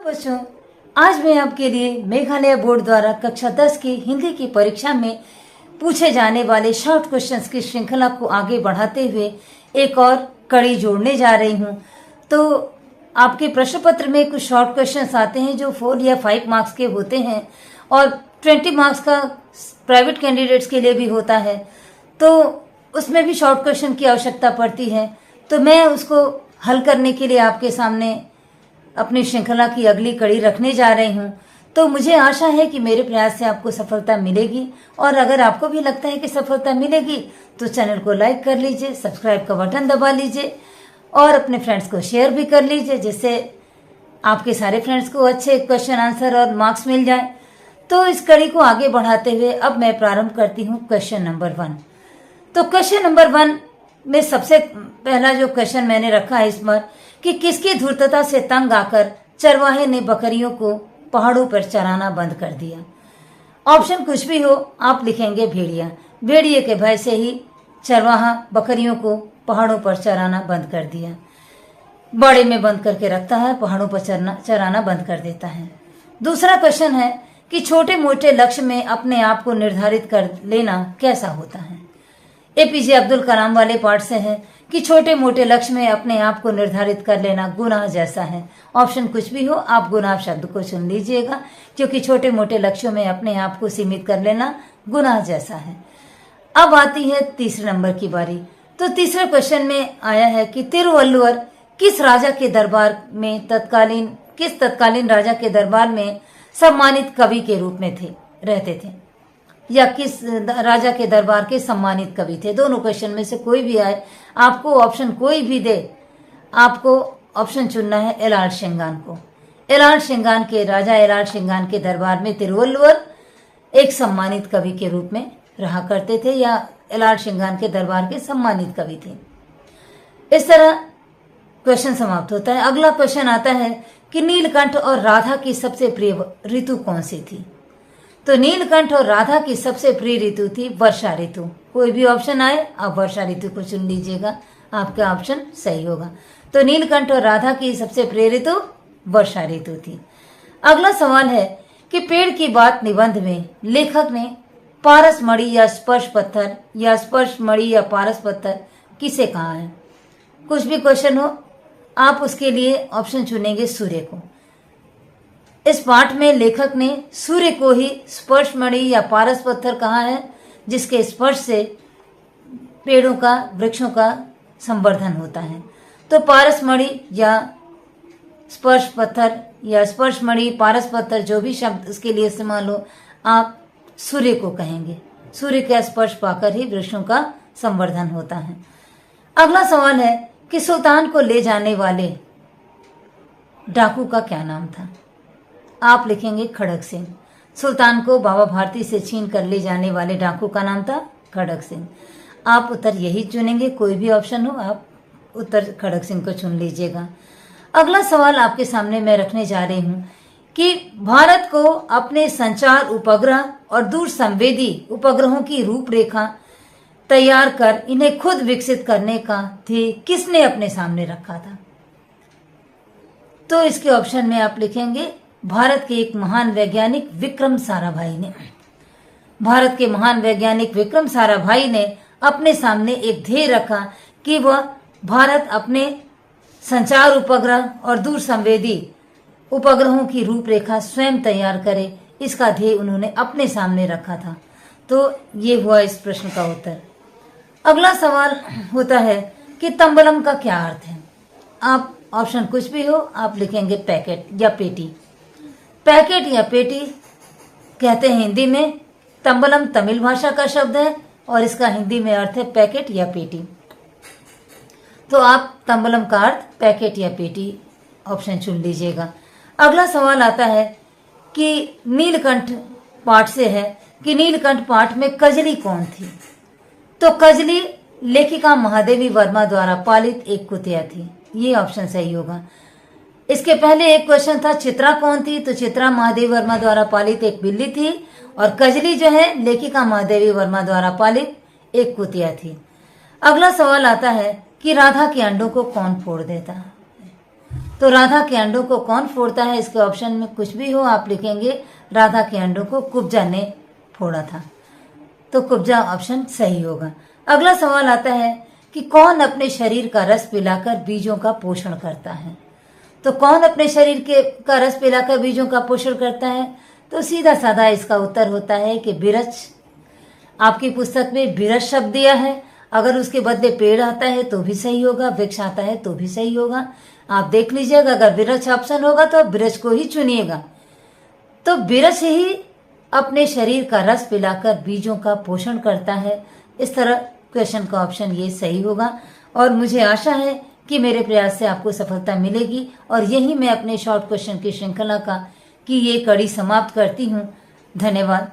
बच्चों, आज मैं आपके लिए मेघालय बोर्ड द्वारा कक्षा 10 की हिंदी की परीक्षा में पूछे जाने वाले शॉर्ट क्वेश्चंस की श्रृंखला को आगे बढ़ाते हुए एक और कड़ी जोड़ने जा रही हूं। तो आपके प्रश्न पत्र में कुछ शॉर्ट क्वेश्चंस आते हैं जो 4 या 5 मार्क्स के होते हैं और 20 मार्क्स का प्राइवेट कैंडिडेट्स के लिए भी होता है। तो उसमें भी शॉर्ट क्वेश्चन की आवश्यकता पड़ती है। तो मैं उसको हल करने के लिए आपके सामने अपनी श्रृंखला की अगली कड़ी रखने जा रही हूँ। तो मुझे आशा है कि मेरे प्रयास से आपको सफलता मिलेगी और अगर आपको भी लगता है कि सफलता मिलेगी तो चैनल को लाइक कर लीजिए, सब्सक्राइब का बटन दबा लीजिए और अपने फ्रेंड्स को शेयर भी कर लीजिए, जिससे आपके सारे फ्रेंड्स को अच्छे क्वेश्चन आंसर और मार्क्स मिल जाए। तो इस कड़ी को आगे बढ़ाते हुए अब मैं प्रारंभ करती हूँ क्वेश्चन नंबर 1। तो क्वेश्चन नंबर 1 में सबसे पहला जो क्वेश्चन मैंने रखा है इस पर कि किसकी धूर्तता से तंग आकर चरवाहे ने बकरियों को पहाड़ों पर चराना बंद कर दिया। ऑप्शन कुछ भी हो, आप लिखेंगे भेड़िया। भेड़िए के भय से ही चरवाहा बकरियों को पहाड़ों पर चराना बंद कर दिया। बाड़े में बंद करके रखता है, पहाड़ों पर चराना बंद कर देता है। दूसरा क्वेश्चन है कि छोटे मोटे लक्ष्य में अपने आप को निर्धारित कर लेना कैसा होता है। एपीजे अब्दुल कलाम वाले पाठ से है कि छोटे मोटे लक्ष्य में अपने आप को निर्धारित कर लेना गुनाह जैसा है। ऑप्शन कुछ भी हो, आप गुनाह शब्द को चुन लीजिएगा, क्योंकि छोटे मोटे लक्ष्यों में अपने आप को सीमित कर लेना गुनाह जैसा है। अब आती है तीसरे नंबर की बारी। तो तीसरे क्वेश्चन में आया है कि तिरुवल्लुवर किस तत्कालीन राजा के दरबार में सम्मानित कवि के रूप में रहते थे, या किस राजा के दरबार के सम्मानित कवि थे। दोनों क्वेश्चन में से कोई भी आए, आपको ऑप्शन कोई भी दे, आपको ऑप्शन चुनना है एलाल्ड सिंगान को। राजा एलाल्ड सिंगान के दरबार में तिरुवल्लुवर एक सम्मानित कवि के रूप में रहा करते थे, या एलाल्ड सिंगान के दरबार के सम्मानित कवि थे। इस तरह क्वेश्चन समाप्त होता है। अगला क्वेश्चन आता है कि नीलकंठ और राधा की सबसे प्रिय ऋतु कौन सी थी। तो नीलकंठ और राधा की सबसे प्रिय ऋतु थी वर्षा ऋतु। कोई भी ऑप्शन आए, आप वर्षा ऋतु को चुन लीजिएगा, आपका ऑप्शन सही होगा। तो नीलकंठ और राधा की सबसे प्रिय ऋतु वर्षा ऋतु थी। अगला सवाल है कि पेड़ की बात निबंध में लेखक ने पारस मणि या स्पर्श पत्थर किसे कहा है। कुछ भी क्वेश्चन हो, आप उसके लिए ऑप्शन चुनेंगे सूर्य को। इस पाठ में लेखक ने सूर्य को ही स्पर्श मणि या पारस पत्थर कहा है, जिसके स्पर्श से पेड़ों का, वृक्षों का संवर्धन होता है। तो पारस मणि या स्पर्श पत्थर या स्पर्श मणि, पारस पत्थर, जो भी शब्द उसके लिए इस्तेमाल हो, आप सूर्य को कहेंगे। सूर्य का स्पर्श पाकर ही वृक्षों का संवर्धन होता है। अगला सवाल है कि सुल्तान को ले जाने वाले डाकू का क्या नाम था। आप लिखेंगे खड़ग सिंह। सुल्तान को बाबा भारती से छीन कर ले जाने वाले डाकू का नाम था खड़ग सिंह। आप उत्तर यही चुनेंगे, कोई भी ऑप्शन हो, आप उत्तर खड़ग सिंह को चुन लीजिएगा। अगला सवाल आपके सामने मैं रखने जा रही हूं कि भारत को अपने संचार उपग्रह और दूर संवेदी उपग्रहों की रूपरेखा तैयार कर इन्हें खुद विकसित करने का ध्येय किसने अपने सामने रखा था। तो इसके ऑप्शन में आप लिखेंगे भारत के एक महान वैज्ञानिक विक्रम साराभाई ने। भारत के महान वैज्ञानिक विक्रम साराभाई ने अपने सामने एक ध्येय रखा कि वह भारत अपने संचार उपग्रह और दूर संवेदी उपग्रहों की रूपरेखा स्वयं तैयार करे। इसका ध्येय उन्होंने अपने सामने रखा था। तो ये हुआ इस प्रश्न का उत्तर। अगला सवाल होता है कि तंबलम का क्या अर्थ है। आप ऑप्शन कुछ भी हो, आप लिखेंगे पैकेट या पेटी। पैकेट या पेटी कहते हैं हिंदी में। तंबलम तमिल भाषा का शब्द है और इसका हिंदी में अर्थ है पैकेट या पेटी। तो आप तंबलम का अर्थ पैकेट या पेटी ऑप्शन चुन लीजिएगा। अगला सवाल आता है कि नीलकंठ पाठ से है कि नीलकंठ पाठ में कजली कौन थी। तो कजली लेखिका महादेवी वर्मा द्वारा पालित एक कुतिया थी। ये ऑप्शन सही होगा। इसके पहले एक क्वेश्चन था चित्रा कौन थी। तो चित्रा महादेवी वर्मा द्वारा पालित एक बिल्ली थी और कजली जो है लेखिका महादेवी वर्मा द्वारा पालित एक कुतिया थी। अगला सवाल आता है कि राधा के अंडों को कौन फोड़ देता है। तो राधा के अंडों को कौन फोड़ता है? इसके ऑप्शन में कुछ भी हो आप लिखेंगे राधा के अंडों को कुब्जा ने फोड़ा था, तो कुब्जा ऑप्शन सही होगा। अगला सवाल आता है कि कौन अपने शरीर का रस पिलाकर बीजों का पोषण करता है? तो कौन अपने शरीर का रस पिलाकर बीजों का पोषण करता है? तो सीधा साधा इसका उत्तर होता है कि वृक्ष। आपकी पुस्तक में वृक्ष शब्द दिया है, अगर उसके बदले पेड़ आता है तो भी सही होगा, वृक्ष आता है तो भी सही होगा। आप देख लीजिएगा, अगर वृक्ष ऑप्शन होगा तो वृक्ष को ही चुनिएगा। तो वृक्ष ही अपने शरीर का रस पिलाकर बीजों का पोषण करता है। इस तरह क्वेश्चन का ऑप्शन ये सही होगा और मुझे आशा है कि मेरे प्रयास से आपको सफलता मिलेगी। और यही मैं अपने शॉर्ट क्वेश्चन की श्रृंखला की ये कड़ी समाप्त करती हूँ। धन्यवाद।